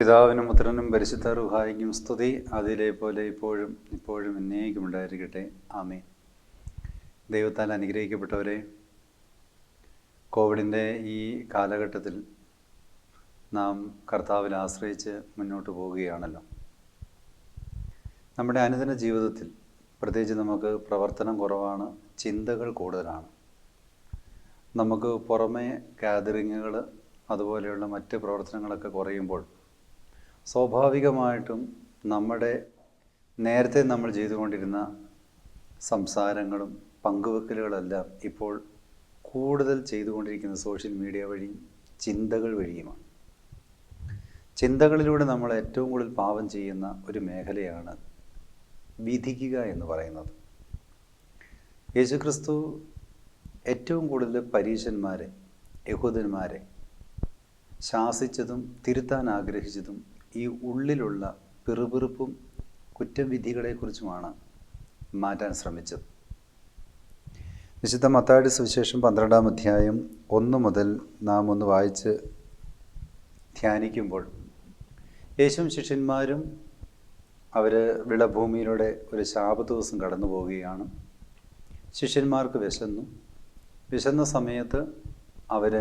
പിതാവിനും പുത്രനും പരിശുദ്ധ റൂഹായിക്കും സ്തുതി, അതിലെ പോലെ ഇപ്പോഴും എന്നേക്കും ഉണ്ടായിരിക്കട്ടെ. ആമേൻ. ദൈവത്താൽ അനുഗ്രഹിക്കപ്പെട്ടവരെ, കോവിഡിൻ്റെ ഈ കാലഘട്ടത്തിൽ നാം കർത്താവിൽ ആശ്രയിച്ച് മുന്നോട്ട് പോവുകയാണല്ലോ. നമ്മുടെ അനുദിന ജീവിതത്തിൽ പ്രത്യേകിച്ച് നമുക്ക് പ്രവർത്തനം കുറവാണ്, ചിന്തകൾ കൂടുതലാണ്. നമുക്ക് പുറമേ ഗാദറിങ്ങുകൾ അതുപോലെയുള്ള മറ്റ് പ്രവർത്തനങ്ങളൊക്കെ കുറയുമ്പോൾ സ്വാഭാവികമായിട്ടും നമ്മുടെ നേരത്തെ നമ്മൾ ചെയ്തുകൊണ്ടിരുന്ന സംസാരങ്ങളും പങ്കുവെക്കലുകളെല്ലാം ഇപ്പോൾ കൂടുതൽ ചെയ്തുകൊണ്ടിരിക്കുന്ന സോഷ്യൽ മീഡിയ വഴിയും ചിന്തകൾ വഴിയുമാണ്. ചിന്തകളിലൂടെ നമ്മൾ ഏറ്റവും കൂടുതൽ പാപം ചെയ്യുന്ന ഒരു മേഖലയാണ് വിധിക്കുക എന്ന് പറയുന്നത്. യേശുക്രിസ്തു ഏറ്റവും കൂടുതൽ പരീശന്മാരെ, യഹൂദന്മാരെ ശാസിച്ചതും തിരുത്താൻ ആഗ്രഹിച്ചതും ഈ ഉള്ളിലുള്ള പിറുപിറുപ്പും കുറ്റവിധികളെക്കുറിച്ചുമാണ് മാറ്റാൻ ശ്രമിച്ചത്. വിശുദ്ധ മത്തായിയുടെ സുവിശേഷം 12-ാം അധ്യായം 1 മുതൽ നാം ഒന്ന് വായിച്ച് ധ്യാനിക്കുമ്പോൾ യേശുവും ശിഷ്യന്മാരും അവർ വിളഭൂമിയിലൂടെ ഒരു ശാബത്ത് ദിവസം കടന്നു പോവുകയാണ്. ശിഷ്യന്മാർക്ക് വിശന്ന സമയത്ത് അവർ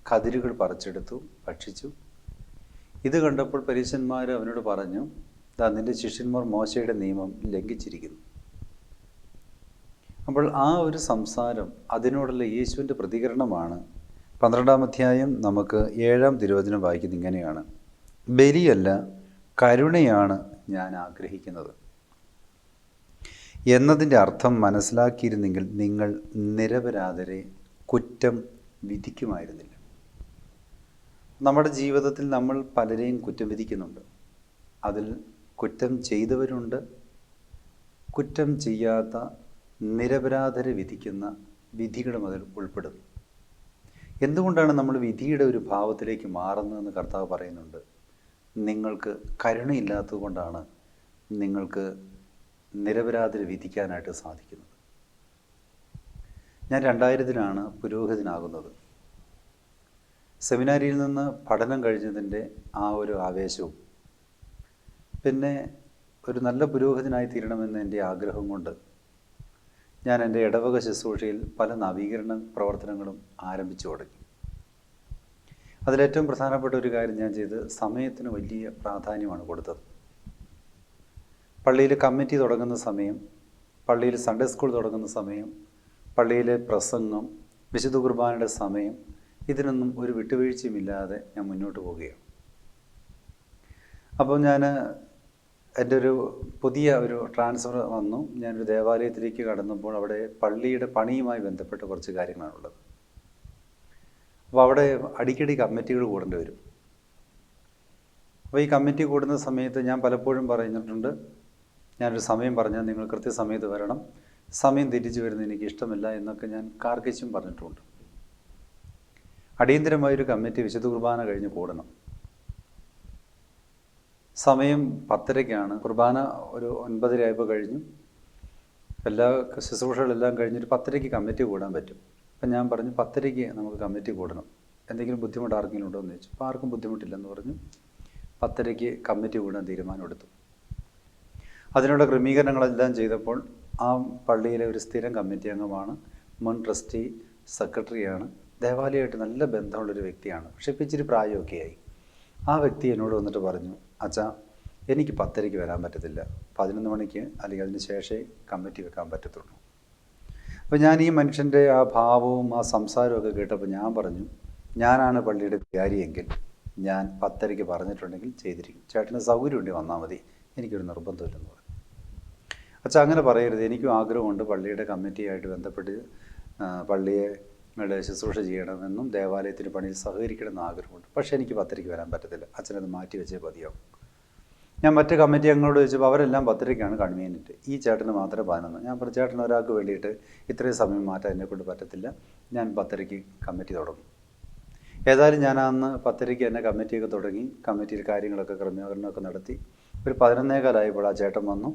കതിരുകൾ പറിച്ചെടുത്തു, ഭക്ഷിച്ചു. ഇത് കണ്ടപ്പോൾ പരീശന്മാർ അവനോട് പറഞ്ഞു, നിന്റെ ശിഷ്യന്മാർ മോശയുടെ നിയമം ലംഘിച്ചിരിക്കുന്നു. അപ്പോൾ ആ ഒരു സംസാരം, അതിനോടുള്ള യേശുവിൻ്റെ പ്രതികരണമാണ് 12-ാം അധ്യായം നമുക്ക് 7-ാം തിരുവചനം വായിക്കുന്നത് ഇങ്ങനെയാണ്: ബലിയല്ല, കരുണയാണ് ഞാൻ ആഗ്രഹിക്കുന്നത് എന്നതിൻ്റെ അർത്ഥം മനസ്സിലാക്കിയിരുന്നെങ്കിൽ നിങ്ങൾ നിരപരാധരെ കുറ്റം വിധിക്കുമായിരുന്നില്ല. നമ്മുടെ ജീവിതത്തിൽ നമ്മൾ പലരെയും കുറ്റം വിധിക്കുന്നുണ്ട്. അതിൽ കുറ്റം ചെയ്തവരുണ്ട്, കുറ്റം ചെയ്യാത്ത നിരപരാധരെ വിധിക്കുന്ന വിധികളും അതിൽ ഉൾപ്പെടുന്നു. എന്തുകൊണ്ടാണ് നമ്മൾ വിധിയുടെ ഒരു ഭാവത്തിലേക്ക് മാറുന്നതെന്ന് കർത്താവ് പറയുന്നുണ്ട്. നിങ്ങൾക്ക് കരുണയില്ലാത്തത് കൊണ്ടാണ് നിങ്ങൾക്ക് നിരപരാധരെ വിധിക്കാനായിട്ട് സാധിക്കുന്നത്. ഞാൻ 2000-ലാണ് പുരോഹിതനാകുന്നത്. സെമിനാരിയിൽ നിന്ന് പഠനം കഴിഞ്ഞതിൻ്റെ ആ ഒരു ആവേശവും പിന്നെ ഒരു നല്ല പുരോഹിതനായി തീരണമെന്ന് എൻ്റെ ആഗ്രഹം കൊണ്ട് ഞാൻ എൻ്റെ ഇടവക ശുശ്രൂഷയിൽ പല നവീകരണ പ്രവർത്തനങ്ങളും ആരംഭിച്ചു തുടങ്ങി. അതിലേറ്റവും പ്രധാനപ്പെട്ട ഒരു കാര്യം ഞാൻ ചെയ്ത് സമയത്തിന് വലിയ പ്രാധാന്യമാണ് കൊടുത്തത്. പള്ളിയിൽ കമ്മിറ്റി തുടങ്ങുന്ന സമയം, പള്ളിയിൽ സൺഡേ സ്കൂൾ തുടങ്ങുന്ന സമയം, പള്ളിയിലെ പ്രസംഗം, വിശുദ്ധ കുർബാനയുടെ സമയം, ഇതിനൊന്നും ഒരു വിട്ടുവീഴ്ചയുമില്ലാതെ ഞാൻ മുന്നോട്ട് പോവുകയാണ്. അപ്പോൾ എൻ്റെ ഒരു പുതിയ ഒരു ട്രാൻസ്ഫർ വന്നു. ഞാനൊരു ദേവാലയത്തിലേക്ക് കടന്നപ്പോൾ അവിടെ പള്ളിയുടെ പണിയുമായി ബന്ധപ്പെട്ട കുറച്ച് കാര്യങ്ങളാണുള്ളത്. അപ്പോൾ അവിടെ അടിക്കടി കമ്മിറ്റികൾ കൂടേണ്ടി വരും. അപ്പോൾ ഈ കമ്മിറ്റി കൂടുന്ന സമയത്ത് ഞാൻ പലപ്പോഴും പറഞ്ഞിട്ടുണ്ട്, ഞാനൊരു സമയം പറഞ്ഞാൽ നിങ്ങൾ കൃത്യസമയത്ത് വരണം, സമയം തിരിച്ചു വരുന്നത് എനിക്ക് ഇഷ്ടമില്ല എന്നൊക്കെ ഞാൻ കാർക്കിച്ചും പറഞ്ഞിട്ടുണ്ട്. അടിയന്തരമായൊരു കമ്മിറ്റി വിശുദ്ധ കുർബാന കഴിഞ്ഞ് കൂടണം. സമയം 10:30-ക്കാണ്. കുർബാന ഒരു 9:30 ആയപ്പോൾ കഴിഞ്ഞു. എല്ലാ ശുശ്രൂഷകളെല്ലാം കഴിഞ്ഞിട്ട് 10:30-ക്ക് കമ്മിറ്റി കൂടാൻ പറ്റും. അപ്പം ഞാൻ പറഞ്ഞു 10:30-ക്ക് നമുക്ക് കമ്മിറ്റി കൂടണം, എന്തെങ്കിലും ബുദ്ധിമുട്ട് ആർക്കെങ്കിലും ഉണ്ടോ എന്ന് ചോദിച്ചു. അപ്പോൾ ആർക്കും ബുദ്ധിമുട്ടില്ലെന്ന് പറഞ്ഞു. 10:30-ക്ക് കമ്മിറ്റി കൂടാൻ തീരുമാനമെടുത്തു. അതിനുള്ള ക്രമീകരണങ്ങളെല്ലാം ചെയ്തപ്പോൾ ആ പള്ളിയിലെ ഒരു സ്ഥിരം കമ്മിറ്റി അംഗമാണ്, മുൻ ട്രസ്റ്റി സെക്രട്ടറിയാണ്, ദേവാലയമായിട്ട് നല്ല ബന്ധമുള്ളൊരു വ്യക്തിയാണ്. പക്ഷേ ഇപ്പം ഇച്ചിരി പ്രായമൊക്കെ ആയി. ആ വ്യക്തി എന്നോട് വന്നിട്ട് പറഞ്ഞു, അച്ഛാ, എനിക്ക് 10:30-ക്ക് വരാൻ പറ്റത്തില്ല, 11 മണിക്ക് അല്ലെങ്കിൽ അതിന് ശേഷമേ കമ്മിറ്റി വെക്കാൻ പറ്റത്തുള്ളൂ. അപ്പോൾ ഞാൻ ഈ മനുഷ്യൻ്റെ ആ ഭാവവും ആ സംസാരമൊക്കെ കേട്ടപ്പോൾ ഞാൻ പറഞ്ഞു, ഞാനാണ് പള്ളിയുടെ വികാരിയെങ്കിൽ ഞാൻ 10:30-ക്ക് പറഞ്ഞിട്ടുണ്ടെങ്കിൽ ചെയ്തിരിക്കും. ചേട്ടന് സൗകര്യമുണ്ടെങ്കിൽ വന്നാൽ മതി, എനിക്കൊരു നിർബന്ധമില്ലെന്ന് പറഞ്ഞു. അച്ഛാ, അങ്ങനെ പറയരുത്, എനിക്കും ആഗ്രഹമുണ്ട് പള്ളിയുടെ കമ്മിറ്റിയായിട്ട് ബന്ധപ്പെട്ട് പള്ളിയുടെ ശുശ്രൂഷ ചെയ്യണമെന്നും ദേവാലയത്തിൻ്റെ പണിയിൽ സഹകരിക്കണമെന്നും ആഗ്രഹമുണ്ട്. പക്ഷേ എനിക്ക് 10:30-ക്ക് വരാൻ പറ്റത്തില്ല, അച്ഛനത് മാറ്റി വെച്ചേ മതിയാവും. ഞാൻ മറ്റ് കമ്മിറ്റി അംഗങ്ങളോട് ചോദിച്ചപ്പോൾ അവരെല്ലാം 10:30-ക്കാണ് കൺവീനിയൻറ്റ്, ഈ ചേട്ടന് മാത്രമേ 11. ഞാൻ പറഞ്ഞു, ചേട്ടൻ ഒരാൾക്ക് വേണ്ടിയിട്ട് ഇത്രയും സമയം മാറ്റാൻ എന്നെക്കൊണ്ട് പറ്റത്തില്ല, ഞാൻ 10:30-ക്ക് കമ്മിറ്റി തുടങ്ങും. ഏതായാലും ഞാൻ അന്ന് 10:30-ക്ക് തന്നെ കമ്മിറ്റിയൊക്കെ തുടങ്ങി. കമ്മിറ്റിയിൽ കാര്യങ്ങളൊക്കെ ക്രമീകരണമൊക്കെ നടത്തി. ഒരു 11:15 ആ ചേട്ടൻ വന്നു.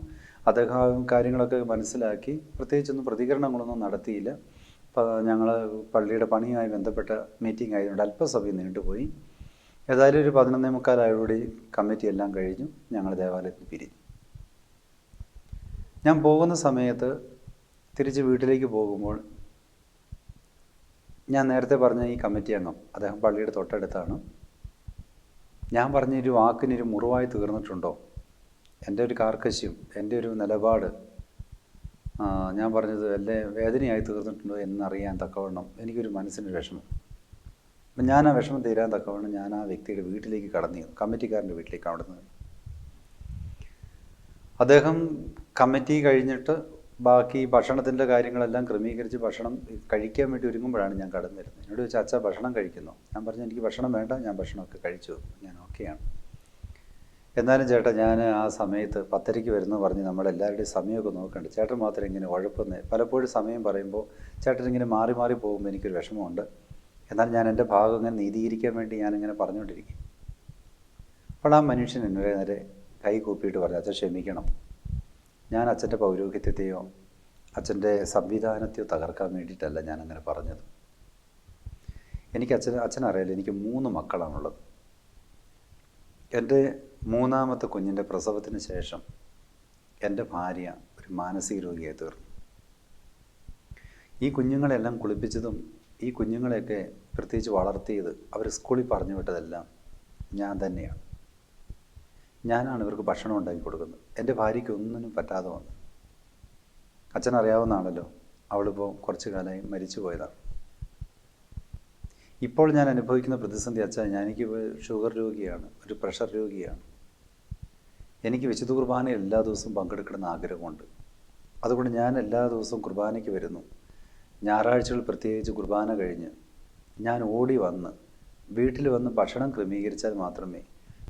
അദ്ദേഹം കാര്യങ്ങളൊക്കെ മനസ്സിലാക്കി. പ്രത്യേകിച്ചൊന്നും പ്രതികരണങ്ങളൊന്നും നടത്തിയില്ല. ഞങ്ങൾ പള്ളിയുടെ പണിയുമായി ബന്ധപ്പെട്ട മീറ്റിംഗ് ആയതുകൊണ്ട് അല്പസമയം നീണ്ടുപോയി. ഏതായാലും ഒരു 11:45 കമ്മിറ്റി എല്ലാം കഴിഞ്ഞു. ഞങ്ങൾ ദേവാലയത്തിൽ പിരിഞ്ഞു. ഞാൻ പോകുന്ന സമയത്ത് തിരിച്ച് വീട്ടിലേക്ക് പോകുമ്പോൾ ഞാൻ നേരത്തെ പറഞ്ഞ ഈ കമ്മിറ്റി അംഗം, അദ്ദേഹം പള്ളിയുടെ തൊട്ടടുത്താണ്. ഞാൻ പറഞ്ഞൊരു വാക്കിനൊരു മുറിവായി തീർന്നിട്ടുണ്ടോ, എൻ്റെ ഒരു കാർക്കശ്യം, എൻ്റെ ഒരു നിലപാട് ഞാൻ പറഞ്ഞത് വല്ല വേദനയായി തീർന്നിട്ടുണ്ടോ എന്നറിയാൻ തക്കവണ്ണം എനിക്കൊരു മനസ്സിനൊരു വിഷമം. അപ്പം ഞാൻ ആ വിഷമം തീരാൻ തക്കവണ്ണം ഞാൻ ആ വ്യക്തിയുടെ വീട്ടിലേക്ക് കടന്നു, കമ്മിറ്റിക്കാരൻ്റെ വീട്ടിലേക്ക് കടന്നു. അദ്ദേഹം കമ്മിറ്റി കഴിഞ്ഞിട്ട് ബാക്കി ഭക്ഷണത്തിൻ്റെ കാര്യങ്ങളെല്ലാം ക്രമീകരിച്ച് ഭക്ഷണം കഴിക്കാൻ വേണ്ടി ഒരുങ്ങുമ്പോഴാണ് ഞാൻ കടന്നു വരുന്നത്. എന്നോട് ചോദിച്ചാൽ അച്ഛാ ഭക്ഷണം കഴിക്കുന്നു? ഞാൻ പറഞ്ഞു എനിക്ക് ഭക്ഷണം വേണ്ട, ഞാൻ ഭക്ഷണമൊക്കെ കഴിച്ചു, ഞാൻ ഓക്കെയാണ്. എന്നാലും ചേട്ടാ ഞാൻ ആ സമയത്ത് 10:30 വരുന്നു പറഞ്ഞ് നമ്മളെല്ലാവരുടെയും സമയമൊക്കെ നോക്കണ്ട്, ചേട്ടൻ മാത്രം ഇങ്ങനെ ഉഴപ്പുന്നത്. പലപ്പോഴും സമയം പറയുമ്പോൾ ചേട്ടൻ ഇങ്ങനെ മാറി മാറി പോകുമ്പോൾ എനിക്കൊരു വിഷമമുണ്ട്. എന്നാൽ ഞാൻ എൻ്റെ ഭാഗം ഇങ്ങനെ നീതീകരിക്കാൻ വേണ്ടി ഞാനിങ്ങനെ പറഞ്ഞുകൊണ്ടിരിക്കും. അപ്പോൾ ആ മനുഷ്യൻ എന്നോട് നേരെ കൈ കൂപ്പിയിട്ട് പറഞ്ഞു, അച്ഛൻ ക്ഷമിക്കണം, ഞാൻ അച്ഛൻ്റെ പൗരോഹിത്യത്തെയോ അച്ഛൻ്റെ സംവിധാനത്തെയോ തകർക്കാൻ വേണ്ടിയിട്ടല്ല ഞാനങ്ങനെ പറഞ്ഞത്. എനിക്ക് അച്ഛനറിയാലോ, എനിക്ക് 3 മക്കളാണുള്ളത്. എൻ്റെ 3ാമത്തെ കുഞ്ഞിൻ്റെ പ്രസവത്തിന് ശേഷം എൻ്റെ ഭാര്യ ഒരു മാനസിക രോഗിയായി തീർന്നു. ഈ കുഞ്ഞുങ്ങളെല്ലാം കുളിപ്പിച്ചതും ഈ കുഞ്ഞുങ്ങളെയൊക്കെ പ്രത്യേകിച്ച് വളർത്തിയത്, അവർ സ്കൂളിൽ പറഞ്ഞു വിട്ടതെല്ലാം ഞാൻ തന്നെയാണ്. ഞാനാണ് ഇവർക്ക് ഭക്ഷണം ഉണ്ടാക്കി കൊടുക്കുന്നത്. എൻ്റെ ഭാര്യയ്ക്ക് ഒന്നിനും പറ്റാതെ വന്നു. അച്ഛനറിയാവുന്നതാണല്ലോ, അവളിപ്പോൾ കുറച്ച് കാലമായി മരിച്ചു പോയതാണ്. ഇപ്പോൾ ഞാൻ അനുഭവിക്കുന്ന പ്രതിസന്ധി അച്ഛൻ, എനിക്ക് ഷുഗർ രോഗിയാണ്, ഒരു പ്രഷർ രോഗിയാണ്. എനിക്ക് വിശുദ്ധ കുർബാനയിൽ എല്ലാ ദിവസവും പങ്കെടുക്കണമെന്ന് ആഗ്രഹമുണ്ട്. അതുകൊണ്ട് ഞാൻ എല്ലാ ദിവസവും കുർബാനയ്ക്ക് വരുന്നു. ഞായറാഴ്ചകൾ പ്രത്യേകിച്ച് കുർബാന കഴിഞ്ഞ് ഞാൻ ഓടി വന്ന് വീട്ടിൽ വന്ന് ഭക്ഷണം ക്രമീകരിച്ചാൽ മാത്രമേ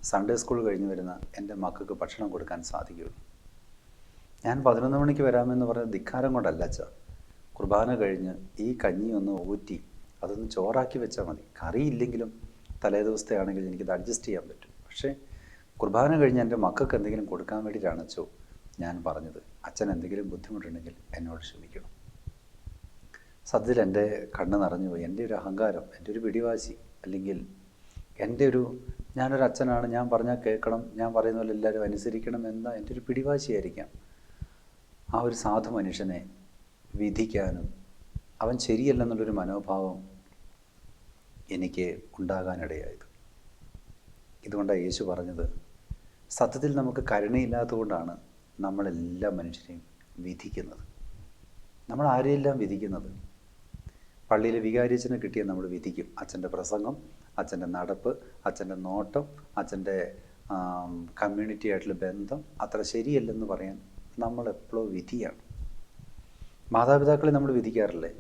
സൺഡേ സ്കൂൾ കഴിഞ്ഞ് വരുന്ന എൻ്റെ മക്കൾക്ക് ഭക്ഷണം കൊടുക്കാൻ സാധിക്കുകയുള്ളൂ. ഞാൻ 11 മണിക്ക് വരാമെന്ന് പറഞ്ഞ ധിക്കാരം കൊണ്ടല്ല അച്ഛാ. കുർബാന കഴിഞ്ഞ് ഈ കഞ്ഞി ഒന്ന് ഊറ്റി അതൊന്ന് ചോറാക്കി വെച്ചാൽ മതി. കറിയില്ലെങ്കിലും തലേ ദിവസത്തെ ആണെങ്കിൽ എനിക്കത് അഡ്ജസ്റ്റ് ചെയ്യാൻ പറ്റും. പക്ഷേ കുർബാന കഴിഞ്ഞ് എൻ്റെ മക്കൾക്ക് എന്തെങ്കിലും കൊടുക്കാൻ വേണ്ടിയിട്ടാണ് അച്ഛോ ഞാൻ പറഞ്ഞത്. അച്ഛൻ എന്തെങ്കിലും ബുദ്ധിമുട്ടുണ്ടെങ്കിൽ എന്നോട് ക്ഷമിക്കണം. സത്യത്തിൽ എൻ്റെ കണ്ണ് നിറഞ്ഞു പോയി. എൻ്റെ ഒരു അഹങ്കാരം, എൻ്റെ ഒരു പിടിവാശി, അല്ലെങ്കിൽ ഞാനൊരു അച്ഛനാണ്, ഞാൻ പറഞ്ഞാൽ കേൾക്കണം, ഞാൻ പറയുന്ന പോലെ എല്ലാവരും അനുസരിക്കണം എന്ന എൻ്റെ ഒരു പിടിവാശിയായിരിക്കാം ആ ഒരു സാധു മനുഷ്യനെ വിധിക്കാനും അവൻ ശരിയല്ലെന്നുള്ളൊരു മനോഭാവം എനിക്ക് ഉണ്ടാകാനിടയായത്. ഇതുകൊണ്ടാണ് യേശു പറഞ്ഞത്, സത്യത്തിൽ നമുക്ക് കരുണയില്ലാത്തതുകൊണ്ടാണ് നമ്മളെല്ലാ മനുഷ്യരെയും വിധിക്കുന്നത്. നമ്മൾ ആരെയെല്ലാം വിധിക്കുന്നത്? പള്ളിയിലെ വികാരിയച്ഛനെ കിട്ടിയാൽ നമ്മൾ വിധിക്കും. അച്ഛൻ്റെ പ്രസംഗം, അച്ഛൻ്റെ നടപ്പ്, അച്ഛൻ്റെ നോട്ടം, അച്ഛൻ്റെ കമ്മ്യൂണിറ്റി ആയിട്ടുള്ള ബന്ധം അത്ര ശരിയല്ലെന്ന് പറയാൻ നമ്മളെപ്പോഴും വിധിയാണ്. മാതാപിതാക്കളെ നമ്മൾ വിധിക്കാറില്ലേ?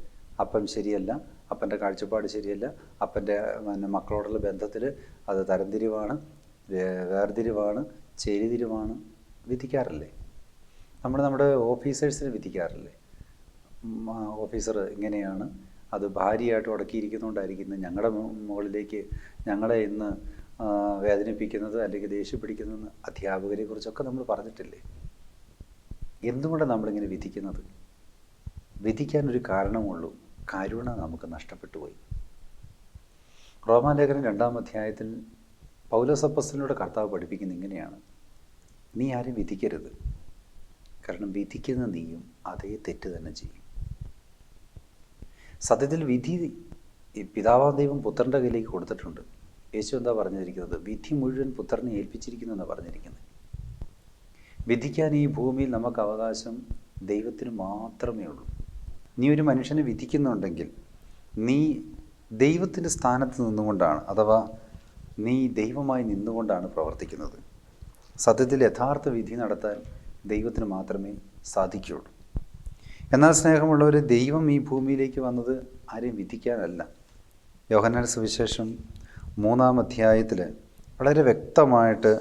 അപ്പൻ ശരിയല്ല, അപ്പൻ്റെ കാഴ്ചപ്പാട് ശരിയല്ല, അപ്പൻ്റെ മക്കളോടുള്ള ബന്ധത്തിൽ അത് തരംതിരിവാണ്, വേർതിരിവാണ്, ചേരിതിരിവാണ്, വിധിക്കാറില്ലേ? നമ്മുടെ ഓഫീസേഴ്സിനെ വിധിക്കാറില്ലേ? ഓഫീസർ ഇങ്ങനെയാണ്, അത് ഭാര്യയായിട്ട് ഉടക്കിയിരിക്കുന്നതുകൊണ്ടായിരിക്കുന്നത് ഞങ്ങളുടെ മുകളിലേക്ക് ഞങ്ങളെ ഇന്ന് വേദനിപ്പിക്കുന്നത് അല്ലെങ്കിൽ ദേഷ്യപ്പിടിക്കുന്നതെന്ന് അധ്യാപകരെ കുറിച്ചൊക്കെ നമ്മൾ പറഞ്ഞിട്ടില്ലേ? എന്തുകൊണ്ടാണ് നമ്മളിങ്ങനെ വിധിക്കുന്നത്? വിധിക്കാനൊരു കാരണമുള്ളൂ, കരുണ നമുക്ക് നഷ്ടപ്പെട്ടു പോയി. റോമാലേഖനം 2-ാം അധ്യായത്തിൽ പൗലോസ് അപ്പോസ്തലനോട് കർത്താവ് പഠിപ്പിക്കുന്നത് ഇങ്ങനെയാണ്, നീ ആരും വിധിക്കരുത്, കാരണം വിധിക്കുന്ന നീയും അതേ തെറ്റ് തന്നെ ചെയ്യും. സത്യത്തിൽ വിധി പിതാവാം ദൈവം പുത്രൻ്റെ കയ്യിലേക്ക് കൊടുത്തിട്ടുണ്ട്. യേശു എന്താ പറഞ്ഞിരിക്കുന്നത്? വിധി മുഴുവൻ പുത്രനെ ഏൽപ്പിച്ചിരിക്കുന്നു എന്നാണ് പറഞ്ഞിരിക്കുന്നത്. വിധിക്കാൻ ഈ ഭൂമിയിൽ നമുക്ക് അവകാശം ദൈവത്തിന് മാത്രമേ ഉള്ളൂ. നീ ഒരു മനുഷ്യനെ വിധിക്കുന്നുണ്ടെങ്കിൽ നീ ദൈവത്തിൻ്റെ സ്ഥാനത്ത് നിന്നുകൊണ്ടാണ്, അഥവാ നീ ദൈവമായി നിന്നുകൊണ്ടാണ് പ്രവർത്തിക്കുന്നത്. സത്യത്തിൽ യഥാർത്ഥ വിധി നടത്താൻ ദൈവത്തിന് മാത്രമേ സാധിക്കുകയുള്ളൂ. എന്നാൽ സ്നേഹമുള്ളവർ, ദൈവം ഈ ഭൂമിയിലേക്ക് വന്നത് ആരെയും വിധിക്കാനല്ല. യോഹന്നാൻ സുവിശേഷം 3-ാം അധ്യായത്തിൽ വളരെ വ്യക്തമായിട്ട്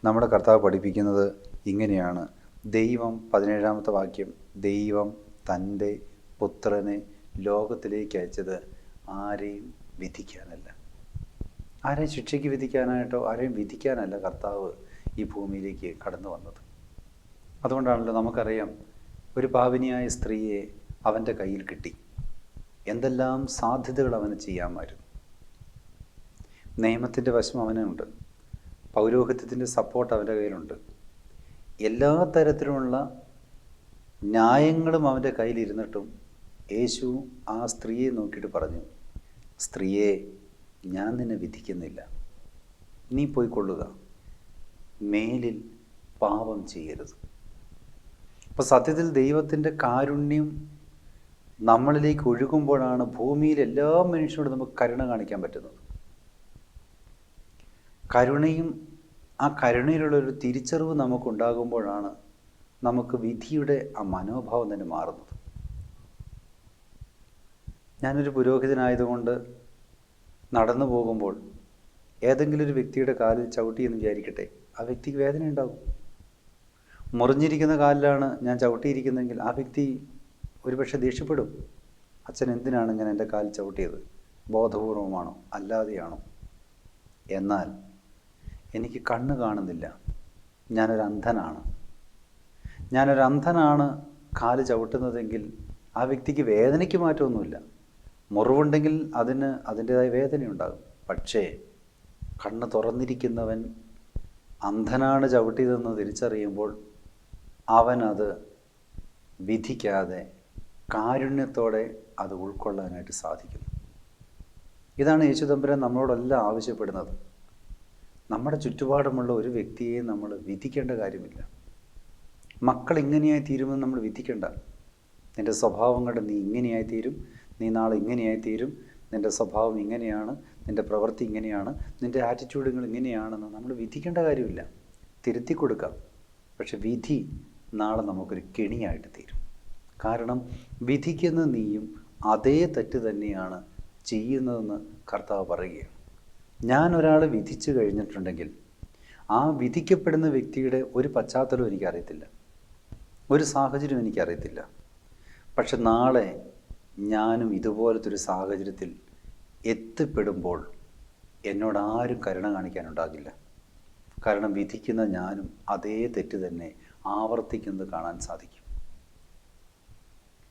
നമ്മുടെ കർത്താവ് പഠിപ്പിക്കുന്നത് ഇങ്ങനെയാണ്. ദൈവം 17-ാമത്തെ വാക്യം, ദൈവം തൻ്റെ പുത്രനെ ലോകത്തിലേക്ക് അയച്ചത് ആരെയും വിധിക്കാനല്ല, ആരെയും ശിക്ഷയ്ക്ക് വിധിക്കാനായിട്ടോ ആരെയും വിധിക്കാനല്ല കർത്താവ് ഈ ഭൂമിയിലേക്ക് കടന്നു വന്നത്. അതുകൊണ്ടാണല്ലോ നമുക്കറിയാം, ഒരു പാപിനിയായ സ്ത്രീയെ അവൻ്റെ കയ്യിൽ കിട്ടി. എന്തെല്ലാം സാധ്യതകൾ അവന് ചെയ്യാമായിരുന്നു. നിയമത്തിൻ്റെ വശം അവനുണ്ട്, പൗരോഹിത്യത്തിൻ്റെ സപ്പോർട്ട് അവൻ്റെ കയ്യിലുണ്ട്. എല്ലാ തരത്തിലുമുള്ള ന്യായങ്ങളും അവൻ്റെ കയ്യിലിരുന്നിട്ടും യേശു ആ സ്ത്രീയെ നോക്കിയിട്ട് പറഞ്ഞു, സ്ത്രീയെ, ഞാൻ നിന്നെ വിധിക്കുന്നില്ല, നീ പോയിക്കൊള്ളുക, മേലിൽ പാപം ചെയ്യരുത്. അപ്പോൾ സത്യത്തിൽ ദൈവത്തിൻ്റെ കാരുണ്യം നമ്മളിലേക്ക് ഒഴുകുമ്പോഴാണ് ഭൂമിയിൽ എല്ലാ മനുഷ്യരോടും നമുക്ക് കരുണ കാണിക്കാൻ പറ്റുന്നത്. കരുണയും ആ കരുണയിലുള്ളൊരു തിരിച്ചറിവ് നമുക്കുണ്ടാകുമ്പോഴാണ് നമുക്ക് വിധിയുടെ ആ മനോഭാവം തന്നെ മാറുന്നത്. ഞാനൊരു പുരോഹിതനായതുകൊണ്ട് നടന്നു പോകുമ്പോൾ ഏതെങ്കിലും ഒരു വ്യക്തിയുടെ കാലിൽ ചവിട്ടി എന്ന് വിചാരിക്കട്ടെ, ആ വ്യക്തിക്ക് വേദന ഉണ്ടാകും. മുറിഞ്ഞിരിക്കുന്ന കാലിലാണ് ഞാൻ ചവിട്ടിയിരിക്കുന്നതെങ്കിൽ ആ വ്യക്തി ഒരുപക്ഷെ ദേഷ്യപ്പെടും. അച്ഛൻ എന്തിനാണ് ഇങ്ങനെ എൻ്റെ കാലിൽ ചവിട്ടിയത്? ബോധപൂർവമാണോ അല്ലാതെയാണോ? എന്നാൽ എനിക്ക് കണ്ണ് കാണുന്നില്ല, ഞാനൊരു അന്ധനാണ് കാല് ചവിട്ടുന്നതെങ്കിൽ ആ വ്യക്തിക്ക് വേദനയ്ക്ക് മാറ്റമൊന്നുമില്ല. മുറിവുണ്ടെങ്കിൽ അതിന് അതിൻ്റേതായ വേദനയുണ്ടാകും. പക്ഷേ കണ്ണ് തുറന്നിരിക്കുന്നവൻ അന്ധനാണ് ചവിട്ടിയതെന്ന് തിരിച്ചറിയുമ്പോൾ അവനത് വിധിക്കാതെ കാരുണ്യത്തോടെ അത് ഉൾക്കൊള്ളാനായിട്ട് സാധിക്കുന്നു. ഇതാണ് യേശു തമ്പുരാൻ നമ്മളോടെല്ലാം ആവശ്യപ്പെടുന്നത്. നമ്മുടെ ചുറ്റുപാടുമുള്ള ഒരു വ്യക്തിയെ നമ്മൾ വിധിക്കേണ്ട കാര്യമില്ല. മക്കൾ ഇങ്ങനെയായി തീരുമെന്ന് നമ്മൾ വിധിക്കേണ്ട. നിൻ്റെ സ്വഭാവങ്ങളുടെ നീ ഇങ്ങനെയായി തീരും, നീ നാളെ ഇങ്ങനെയായി തീരും, നിൻ്റെ സ്വഭാവം ഇങ്ങനെയാണ്, നിൻ്റെ പ്രവൃത്തി ഇങ്ങനെയാണ്, നിൻ്റെ ആറ്റിറ്റ്യൂഡുകൾ ഇങ്ങനെയാണെന്ന് നമ്മൾ വിധിക്കേണ്ട കാര്യമില്ല. തിരുത്തി കൊടുക്കാം. പക്ഷെ വിധി നാളെ നമുക്കൊരു കെണിയായിട്ട് തീരും. കാരണം വിധിക്കുന്ന നീയും അതേ തെറ്റ് തന്നെയാണ് ചെയ്യുന്നതെന്ന് കർത്താവ് പറയുകയാണ്. ഞാൻ ഒരാളെ വിധിച്ചു കഴിഞ്ഞിട്ടുണ്ടെങ്കിൽ ആ വിധിക്കപ്പെടുന്ന വ്യക്തിയുടെ ഒരു പശ്ചാത്തലവും എനിക്കറിയത്തില്ല, ഒരു സാഹചര്യം എനിക്കറിയത്തില്ല. പക്ഷെ നാളെ ഞാനും ഇതുപോലത്തെ ഒരു സാഹചര്യത്തിൽ എത്തിപ്പെടുമ്പോൾ എന്നോട് ആരും കരുണ കാണിക്കാനുണ്ടാകില്ല. കാരണം വിധിക്കുന്ന ഞാനും അതേ തെറ്റ് തന്നെ ആവർത്തിക്കുന്നത് കാണാൻ സാധിക്കും.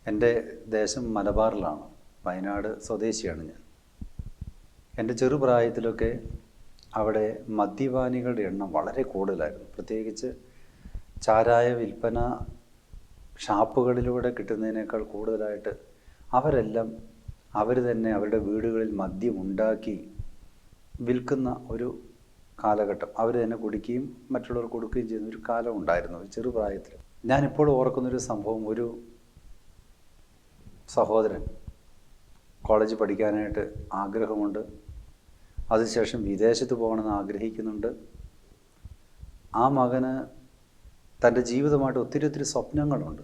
എൻ്റെ ദേശം മലബാറിലാണ്, വയനാട് സ്വദേശിയാണ് ഞാൻ. എൻ്റെ ചെറുപ്രായത്തിലൊക്കെ അവിടെ മദ്യപാനികളുടെ എണ്ണം വളരെ കൂടുതലായിരുന്നു. പ്രത്യേകിച്ച് ചാരായ വിൽപ്പന ഷാപ്പുകളിലൂടെ കിട്ടുന്നതിനേക്കാൾ കൂടുതലായിട്ട് അവർ തന്നെ അവരുടെ വീടുകളിൽ മദ്യം ഉണ്ടാക്കി വിൽക്കുന്ന ഒരു കാലഘട്ടം. അവർ തന്നെ കുടിക്കുകയും മറ്റുള്ളവർക്ക് കൊടുക്കുകയും ചെയ്യുന്ന ഒരു കാലം ഉണ്ടായിരുന്നു ഒരു ചെറുപ്രായത്തിൽ. ഞാനിപ്പോൾ ഓർക്കുന്നൊരു സംഭവം, ഒരു സഹോദരൻ കോളേജ് പഠിക്കാനായിട്ട് ആഗ്രഹമുണ്ട്, അതിനുശേഷം വിദേശത്ത് പോകണമെന്ന് ആഗ്രഹിക്കുന്നുണ്ട്. ആ മകന് തൻ്റെ ജീവിതമായിട്ട് ഒത്തിരി സ്വപ്നങ്ങളുണ്ട്.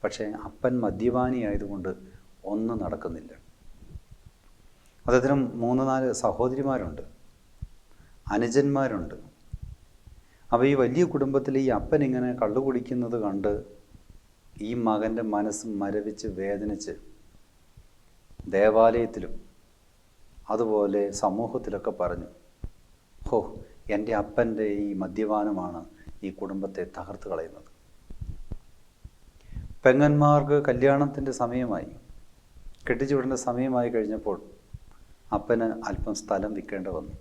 പക്ഷേ അപ്പൻ മദ്യപാനി ആയതുകൊണ്ട് ഒന്നും നടക്കുന്നില്ല. അദ്ദേഹത്തിന് 3-4 സഹോദരിമാരുണ്ട്, അനുജന്മാരുണ്ട്. അപ്പോൾ ഈ വലിയ കുടുംബത്തിൽ ഈ അപ്പൻ ഇങ്ങനെ കള്ളു കുടിക്കുന്നത് കണ്ട് ഈ മകൻ്റെ മനസ്സ് മരവിച്ച് വേദനിച്ച് ദേവാലയത്തിലും അതുപോലെ സമൂഹത്തിലൊക്കെ പറഞ്ഞു, ഹോ, എൻ്റെ അപ്പൻ്റെ ഈ മദ്യപാനമാണ് ഈ കുടുംബത്തെ തകർത്ത് കളയുന്നത്. പെങ്ങന്മാർക്ക് കല്യാണത്തിൻ്റെ സമയമായി, കെട്ടിച്ചു വിടേണ്ട സമയമായി കഴിഞ്ഞപ്പോൾ അപ്പന് അല്പം സ്ഥലം വിൽക്കേണ്ട വന്നു.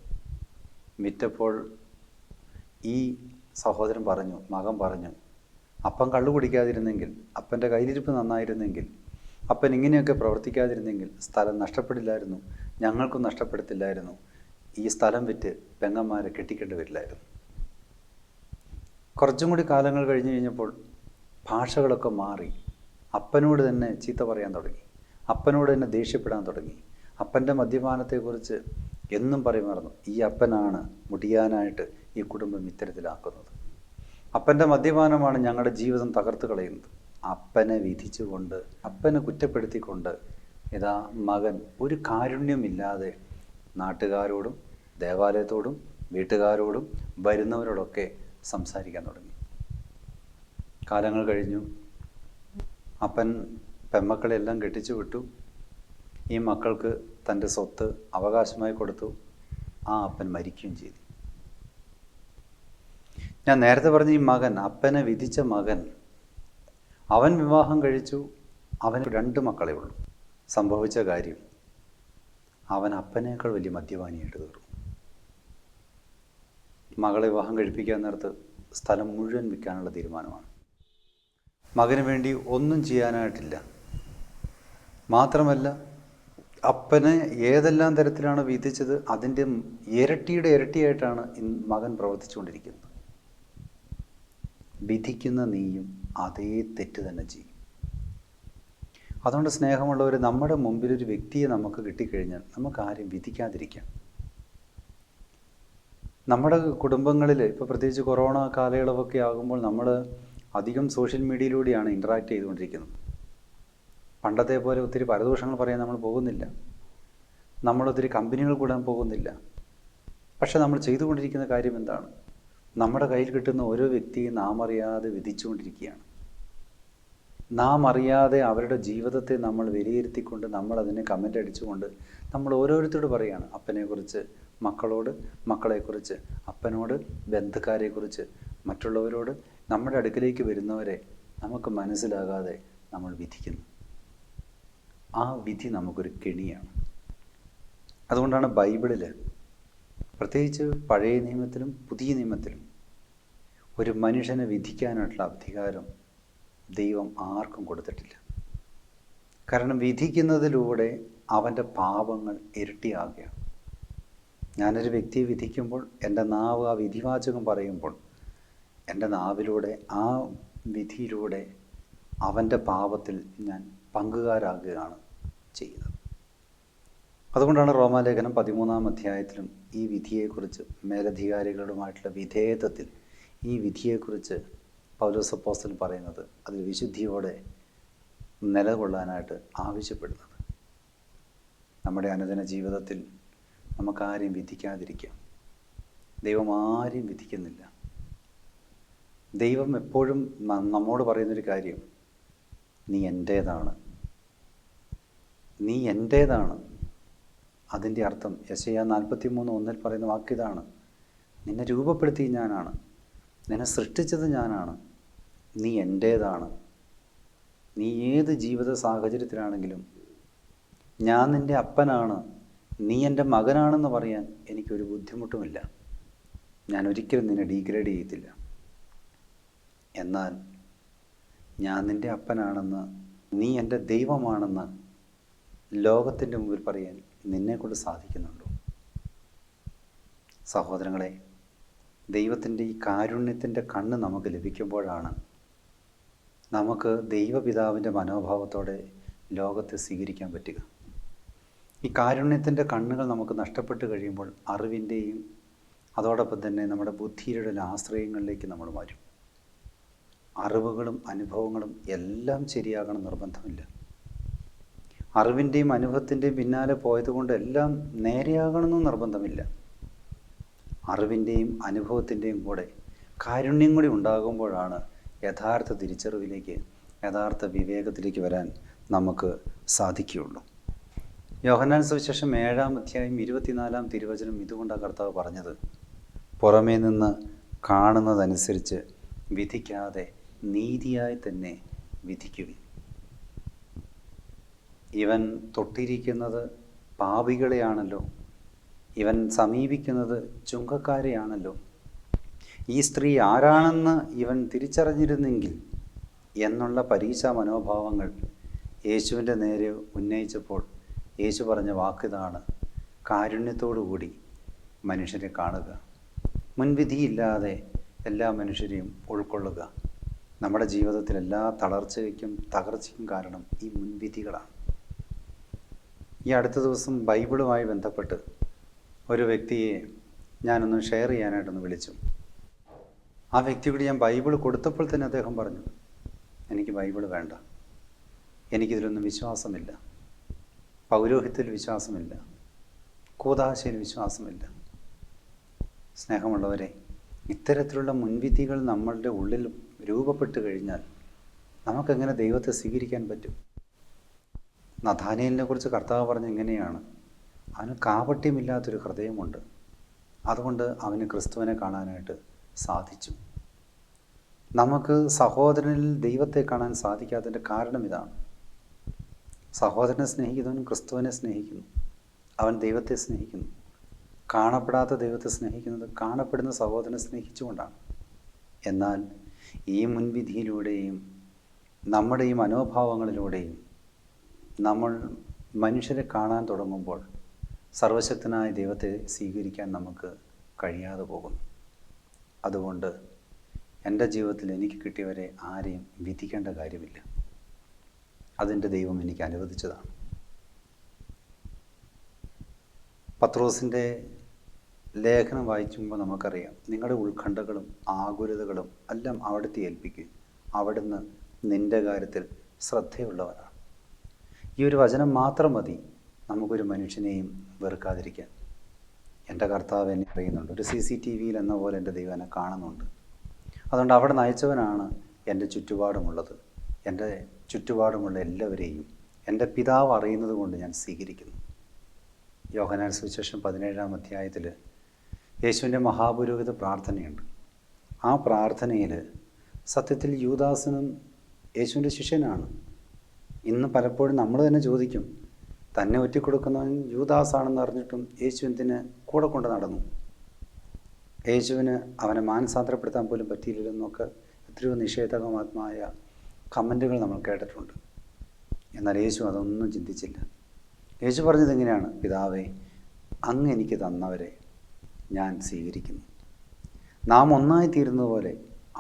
വിറ്റപ്പോൾ ഈ സഹോദരൻ പറഞ്ഞു, മകൻ പറഞ്ഞു, അപ്പൻ കള്ളു കുടിക്കാതിരുന്നെങ്കിൽ, അപ്പൻ്റെ കയ്യിലിരിപ്പ് നന്നായിരുന്നെങ്കിൽ, അപ്പൻ ഇങ്ങനെയൊക്കെ പ്രവർത്തിക്കാതിരുന്നെങ്കിൽ സ്ഥലം നഷ്ടപ്പെടില്ലായിരുന്നു, ഞങ്ങൾക്കും നഷ്ടപ്പെടുത്തില്ലായിരുന്നു, ഈ സ്ഥലം വിറ്റ് പെങ്ങന്മാരെ കെട്ടിക്കേണ്ടി വരില്ലായിരുന്നു. കുറച്ചും കൂടി കാലങ്ങൾ കഴിഞ്ഞപ്പോൾ ഭാഷകളൊക്കെ മാറി. അപ്പനോട് തന്നെ ചീത്ത പറയാൻ തുടങ്ങി, അപ്പനോട് തന്നെ ദേഷ്യപ്പെടാൻ തുടങ്ങി. അപ്പൻ്റെ മദ്യപാനത്തെക്കുറിച്ച് എന്നും പറയുമായിരുന്നു, ഈ അപ്പനാണ് മുടിയാനായിട്ട് ഈ കുടുംബം ഇത്തരത്തിലാക്കുന്നത്, അപ്പൻ്റെ മദ്യപാനമാണ് ഞങ്ങളുടെ ജീവിതം തകർത്ത് കളയുന്നത്. അപ്പനെ വിധിച്ചുകൊണ്ട്, അപ്പനെ കുറ്റപ്പെടുത്തിക്കൊണ്ട് ഇതാ മകൻ ഒരു കാരുണ്യമില്ലാതെ നാട്ടുകാരോടും ദേവാലയത്തോടും വീട്ടുകാരോടും വരുന്നവരോടൊക്കെ സംസാരിക്കാൻ തുടങ്ങി. കാലങ്ങൾ കഴിഞ്ഞു. അപ്പൻ പെമ്മക്കളെല്ലാം കെട്ടിച്ചു വിട്ടു. ഈ മക്കൾക്ക് തൻ്റെ സ്വത്ത് അവകാശമായി കൊടുത്തു. ആ അപ്പൻ മരിക്കുകയും ചെയ്തു. ഞാൻ നേരത്തെ പറഞ്ഞ ഈ മകൻ, അപ്പനെ വിധിച്ച മകൻ, അവൻ വിവാഹം കഴിച്ചു. അവന് 2 മക്കളേ ഉള്ളൂ. സംഭവിച്ച കാര്യം, അവൻ അപ്പനേക്കാൾ വലിയ മദ്യപാനിയായിട്ട് തീർന്നു. മകളെ വിവാഹം കഴിപ്പിക്കാൻ നേരത്ത് സ്ഥലം മുഴുവൻ വിൽക്കാനുള്ള തീരുമാനമാണ്. മകന് വേണ്ടി ഒന്നും ചെയ്യാനായിട്ടില്ല. മാത്രമല്ല, അപ്പനെ ഏതെല്ലാം തരത്തിലാണ് വിധിച്ചത് അതിൻ്റെ ഇരട്ടിയുടെ ഇരട്ടിയായിട്ടാണ് മകൻ പ്രവർത്തിച്ചുകൊണ്ടിരിക്കുന്നത്. വിധിക്കുന്ന നീയും അതേ തെറ്റ് തന്നെ ചെയ്യും. അതുകൊണ്ട് സ്നേഹമുള്ളവർ, നമ്മുടെ മുമ്പിലൊരു വ്യക്തിയെ നമുക്ക് കിട്ടിക്കഴിഞ്ഞാൽ നമുക്ക് ആരും വിധിക്കാതിരിക്കാം. നമ്മുടെ കുടുംബങ്ങളിൽ ഇപ്പോൾ പ്രത്യേകിച്ച് കൊറോണ കാലയളവൊക്കെ ആകുമ്പോൾ നമ്മൾ അധികം സോഷ്യൽ മീഡിയയിലൂടെയാണ് ഇൻറ്ററാക്ട് ചെയ്തുകൊണ്ടിരിക്കുന്നത്. പണ്ടത്തെ പോലെ ഒത്തിരി പരദൂഷങ്ങൾ പറയാൻ നമ്മൾ പോകുന്നില്ല, നമ്മളൊത്തിരി കമ്പനികൾ കൂടാൻ പോകുന്നില്ല. പക്ഷെ നമ്മൾ ചെയ്തുകൊണ്ടിരിക്കുന്ന കാര്യം എന്താണ്? നമ്മുടെ കയ്യിൽ കിട്ടുന്ന ഓരോ വ്യക്തിയും നാം അറിയാതെ വിധിച്ചുകൊണ്ടിരിക്കുകയാണ്. നാം അറിയാതെ അവരുടെ ജീവിതത്തെ നമ്മൾ വിലയിരുത്തിക്കൊണ്ട് നമ്മളതിനെ കമൻ്റ് അടിച്ചുകൊണ്ട് നമ്മൾ ഓരോരുത്തരോട് പറയുകയാണ്. അപ്പനെക്കുറിച്ച് മക്കളോട്, മക്കളെക്കുറിച്ച് അപ്പനോട്, ബന്ധുക്കാരെക്കുറിച്ച് മറ്റുള്ളവരോട്, നമ്മുടെ അടുക്കിലേക്ക് വരുന്നവരെ നമുക്ക് മനസ്സിലാകാതെ നമ്മൾ വിധിക്കുന്നു. ആ വിധി നമുക്കൊരു കെണിയാണ്. അതുകൊണ്ടാണ് ബൈബിളിൽ, പ്രത്യേകിച്ച് പഴയ നിയമത്തിലും പുതിയ നിയമത്തിലും, ഒരു മനുഷ്യനെ വിധിക്കാനായിട്ടുള്ള അധികാരം ദൈവം ആർക്കും കൊടുത്തിട്ടില്ല. കാരണം വിധിക്കുന്നതിലൂടെ അവൻ്റെ പാപങ്ങൾ ഇരട്ടിയാകുകയാണ്. ഞാനൊരു വ്യക്തിയെ വിധിക്കുമ്പോൾ എൻ്റെ നാവ് ആ വിധിവാചകം പറയുമ്പോൾ എൻ്റെ നാവിലൂടെ ആ വിധിയിലൂടെ അവൻ്റെ പാപത്തിൽ ഞാൻ പങ്കുകാരാകുകയാണ് ചെയ്യുന്നത്. അതുകൊണ്ടാണ് റോമാലേഖനം 13-ാം അധ്യായത്തിലും ഈ വിധിയെക്കുറിച്ച്, മേലധികാരികളുമായിട്ടുള്ള വിധേയത്വത്തിൽ ഈ വിധിയെക്കുറിച്ച് പൗലോസ് അപ്പോസ്തലൻ പറയുന്നത്, അതിൽ വിശുദ്ധിയോടെ നിലകൊള്ളാനായിട്ട് ആവശ്യപ്പെടുന്നത്. നമ്മുടെ അനുദിന ജീവിതത്തിൽ നമുക്കാരെയും വിധിക്കാതിരിക്കാം. ദൈവം ആരെയും വിധിക്കുന്നില്ല. ദൈവം എപ്പോഴും നമ്മോട് പറയുന്നൊരു കാര്യം, നീ എൻ്റേതാണ്, നീ എൻ്റേതാണ്. അതിൻ്റെ അർത്ഥം യെശയ്യാ 43:1 പറയുന്ന വാക്കിതാണ്, നിന്നെ രൂപപ്പെടുത്തിയത് ഞാനാണ്, നിന്നെ സൃഷ്ടിച്ചത് ഞാനാണ്, നീ എൻ്റേതാണ്. നീ ഏത് ജീവിത സാഹചര്യത്തിലാണെങ്കിലും ഞാൻ നിൻ്റെ അപ്പനാണ്, നീ എൻ്റെ മകനാണെന്ന് പറയാൻ എനിക്കൊരു ബുദ്ധിമുട്ടുമില്ല. ഞാൻ ഒരിക്കലും നിന്നെ ഡീഗ്രേഡ് ചെയ്യത്തില്ല. എന്നാൽ ഞാൻ നിൻ്റെ അപ്പനാണെന്ന്, നീ എൻ്റെ ദൈവമാണെന്ന് ലോകത്തിൻ്റെ മുമ്പിൽ പറയാൻ നിന്നെക്കൊണ്ട് സാധിക്കുന്നുണ്ടോ? സഹോദരങ്ങളെ, ദൈവത്തിൻ്റെ ഈ കാരുണ്യത്തിൻ്റെ കണ്ണ് നമുക്ക് ലഭിക്കുമ്പോഴാണ് നമുക്ക് ദൈവപിതാവിൻ്റെ മനോഭാവത്തോടെ ലോകത്തെ സ്വീകരിക്കാൻ പറ്റുക. ഈ കാരുണ്യത്തിൻ്റെ കണ്ണുകൾ നമുക്ക് നഷ്ടപ്പെട്ട് കഴിയുമ്പോൾ അറിവിൻ്റെയും അതോടൊപ്പം തന്നെ നമ്മുടെ ബുദ്ധിയുടെ ആശ്രയങ്ങളിലേക്ക് നമ്മൾ വരും. അറിവുകളും അനുഭവങ്ങളും എല്ലാം ശരിയാകണം നിർബന്ധമില്ല. അറിവിൻ്റെയും അനുഭവത്തിൻ്റെയും പിന്നാലെ പോയതുകൊണ്ട് എല്ലാം നേരെയാകണമെന്നും നിർബന്ധമില്ല. അറിവിൻ്റെയും അനുഭവത്തിൻ്റെയും കൂടെ കാരുണ്യം കൂടി ഉണ്ടാകുമ്പോഴാണ് യഥാർത്ഥ തിരിച്ചറിവിലേക്ക്, യഥാർത്ഥ വിവേകത്തിലേക്ക് വരാൻ നമുക്ക് സാധിക്കുകയുള്ളൂ. യോഹന്നാൻ സുവിശേഷം 7-ാം അധ്യായം 24-ാം തിരുവചനം ഇതുകൊണ്ടാണ് കർത്താവ് പറഞ്ഞത്, പുറമേ നിന്ന് കാണുന്നതനുസരിച്ച് വിധിക്കാതെ നീതിയായി തന്നെ വിധിക്കുവിൻ. ഇവൻ തൊട്ടിരിക്കുന്നത് പാപികളെയാണല്ലോ, ഇവൻ സമീപിക്കുന്നത് ചുങ്കക്കാരെയാണല്ലോ. ഈ സ്ത്രീ ആരാണെന്ന് ഇവൻ തിരിച്ചറിഞ്ഞിരുന്നെങ്കിൽ എന്നുള്ള പരീക്ഷാ മനോഭാവങ്ങൾ യേശുവിൻ്റെ നേരെ ഉന്നയിച്ചപ്പോൾ യേശു പറഞ്ഞ വാക്കിതാണ്, കാരുണ്യത്തോടുകൂടി മനുഷ്യരെ കാണുക, മുൻവിധിയില്ലാതെ എല്ലാ മനുഷ്യരെയും ഉൾക്കൊള്ളുക. നമ്മുടെ ജീവിതത്തിൽ എല്ലാ തളർച്ചയ്ക്കും തകർച്ചയ്ക്കും കാരണം ഈ മുൻവിധികളാണ്. ഈ അടുത്ത ദിവസം ബൈബിളുമായി ബന്ധപ്പെട്ട് ഒരു വ്യക്തിയെ ഞാനൊന്ന് ഷെയർ ചെയ്യാനായിട്ടൊന്ന് വിളിച്ചു. ആ വ്യക്തിയോട് ഞാൻ ബൈബിൾ കൊടുത്തപ്പോൾ തന്നെ അദ്ദേഹം പറഞ്ഞു, എനിക്ക് ബൈബിൾ വേണ്ട, എനിക്കിതിലൊന്നും വിശ്വാസമില്ല, പൗരോഹിത്യത്തിൽ വിശ്വാസമില്ല, കൂദാശയിൽ വിശ്വാസമില്ല. സ്നേഹമുള്ളവരെ, ഇത്തരത്തിലുള്ള മുൻവിധികൾ നമ്മളുടെ ഉള്ളിൽ രൂപപ്പെട്ട് കഴിഞ്ഞാൽ നമുക്കെങ്ങനെ ദൈവത്തെ സ്വീകരിക്കാൻ പറ്റും? നഥാനയേലിനെ കുറിച്ച് കർത്താവ് പറഞ്ഞ ഇങ്ങനെയാണ്, അവന് കാപട്യമില്ലാത്തൊരു ഹൃദയമുണ്ട്, അതുകൊണ്ട് അവന് ക്രിസ്തുവിനെ കാണാനായിട്ട് സാധിച്ചു. നമുക്ക് സഹോദരനിൽ ദൈവത്തെ കാണാൻ സാധിക്കാത്തതിൻ്റെ കാരണം ഇതാണ്. സഹോദരനെ സ്നേഹിക്കുന്നവൻ ക്രിസ്തുവിനെ സ്നേഹിക്കുന്നു. അവൻ ദൈവത്തെ സ്നേഹിക്കുന്നു. കാണപ്പെടാത്ത ദൈവത്തെ സ്നേഹിക്കുന്നത് കാണപ്പെടുന്ന സഹോദരനെ സ്നേഹിച്ചുകൊണ്ടാണ്. എന്നാൽ ഈ മുൻവിധിയിലൂടെയും നമ്മുടെ ഈ മനോഭാവങ്ങളിലൂടെയും നമ്മൾ മനുഷ്യരെ കാണാൻ തുടങ്ങുമ്പോൾ സർവശക്തനായ ദൈവത്തെ സ്വീകരിക്കാൻ നമുക്ക് കഴിയാതെ പോകുന്നു. അതുകൊണ്ട് എൻ്റെ ജീവിതത്തിൽ എനിക്ക് കിട്ടിയവരെ ആരെയും വിധിക്കേണ്ട കാര്യമില്ല. അതിൻ്റെ ദൈവം എനിക്ക് അനുവദിച്ചതാണ്. പത്രോസിൻ്റെ ലേഖനം വായിക്കുമ്പോൾ നമുക്കറിയാം, നിങ്ങളുടെ ഉത്കണ്ഠകളും ആകുലതകളും എല്ലാം അവിടുത്തെ ഏൽപ്പിക്കുക, അവിടുന്ന് നിൻ്റെ കാര്യത്തിൽ ശ്രദ്ധയുള്ളവനാണ്. ഈ ഒരു വചനം മാത്രം മതി നമുക്കൊരു മനുഷ്യനെയും വെറുക്കാതിരിക്കാൻ. എൻ്റെ കർത്താവ് എന്നെ അറിയുന്നുണ്ട്, ഒരു CCTV എന്ന പോലെ എൻ്റെ ദൈവം എന്നെ കാണുന്നുണ്ട്. അതുകൊണ്ട് അവിടെ നയിച്ചവനാണ് എൻ്റെ ചുറ്റുപാടുമുള്ളത്. എൻ്റെ ചുറ്റുപാടുമുള്ള എല്ലാവരെയും എൻ്റെ പിതാവ് അറിയുന്നത് കൊണ്ട് ഞാൻ സ്വീകരിക്കുന്നു. യോഹന്നാൻ സുവിശേഷം 17-ാം അധ്യായത്തിൽ യേശുവിൻ്റെ മഹാപുരോഹിത പ്രാർത്ഥനയുണ്ട്. ആ പ്രാർത്ഥനയിൽ സത്യത്തിൽ യൂദാസിനും യേശുവിൻ്റെ ശിഷ്യനാണ്. ഇന്ന് പലപ്പോഴും നമ്മൾ തന്നെ ചോദിക്കും, തന്നെ ഒറ്റിക്കൊടുക്കുന്നവൻ യൂദാസാണെന്ന് അറിഞ്ഞിട്ടും യേശു എന്തിന് കൂടെ കൊണ്ട് നടന്നു? യേശുവിന് അവനെ മാനസാന്തരപ്പെടുത്താൻ പോലും പറ്റിയില്ലെന്നൊക്കെ എത്രയോ നിഷേധകമായ കമൻറ്റുകൾ നമ്മൾ കേട്ടിട്ടുണ്ട്. എന്നാൽ യേശു അതൊന്നും ചിന്തിച്ചില്ല. യേശു പറഞ്ഞത് എങ്ങനെയാണ്? പിതാവേ, അങ്ങ് എനിക്ക് തന്നവരെ ഞാൻ സ്വീകരിക്കുന്നു. നാം ഒന്നായിത്തീരുന്നത് പോലെ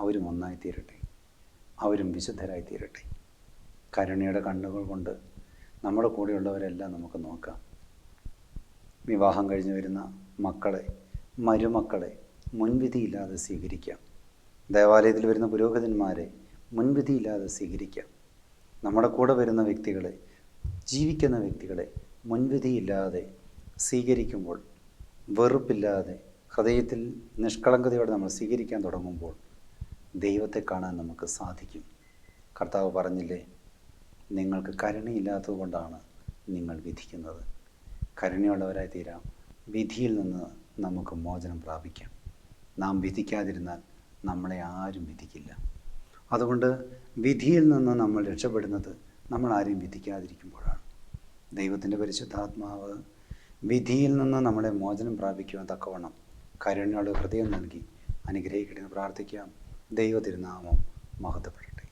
അവരും ഒന്നായിത്തീരട്ടെ, അവരും വിശുദ്ധരായിത്തീരട്ടെ. കരുണയുടെ കണ്ണുകൾ കൊണ്ട് നമ്മുടെ കൂടെയുള്ളവരെല്ലാം നമുക്ക് നോക്കാം. വിവാഹം കഴിഞ്ഞ് വരുന്ന മക്കളെ, മരുമക്കളെ മുൻവിധിയില്ലാതെ സ്വീകരിക്കാം. ദേവാലയത്തിൽ വരുന്ന പുരോഹിതന്മാരെ മുൻവിധിയില്ലാതെ സ്വീകരിക്കാം. നമ്മുടെ കൂടെ വരുന്ന വ്യക്തികളെ, ജീവിക്കുന്ന വ്യക്തികളെ മുൻവിധിയില്ലാതെ സ്വീകരിക്കുമ്പോൾ, വെറുപ്പില്ലാതെ ഹൃദയത്തിൽ നിഷ്കളങ്കതയോടെ നമ്മൾ സ്വീകരിക്കാൻ തുടങ്ങുമ്പോൾ ദൈവത്തെ കാണാൻ നമുക്ക് സാധിക്കും. കർത്താവ് പറഞ്ഞില്ലേ, നിങ്ങൾക്ക് കരുണയില്ലാത്തത് കൊണ്ടാണ് നിങ്ങൾ വിധിക്കുന്നത്. കരുണയുള്ളവരായി തീരാം. വിധിയിൽ നിന്ന് നമുക്ക് മോചനം പ്രാപിക്കാം. നാം വിധിക്കാതിരുന്നാൽ നമ്മളെ ആരും വിധിക്കില്ല. അതുകൊണ്ട് വിധിയിൽ നിന്ന് നമ്മൾ രക്ഷപ്പെടുന്നത് നമ്മൾ ആരെയും വിധിക്കാതിരിക്കുമ്പോഴാണ്. ദൈവത്തിൻ്റെ പരിശുദ്ധാത്മാവ് വിധിയിൽ നിന്ന് നമ്മളെ മോചനം പ്രാപിക്കുവാൻ തക്കവണ്ണം കരുണയുള്ള ഹൃദയം നൽകി അനുഗ്രഹിക്കണമെന്ന് പ്രാർത്ഥിക്കാം. ദൈവ തിരുനാമം മഹത്വപ്പെടട്ടെ.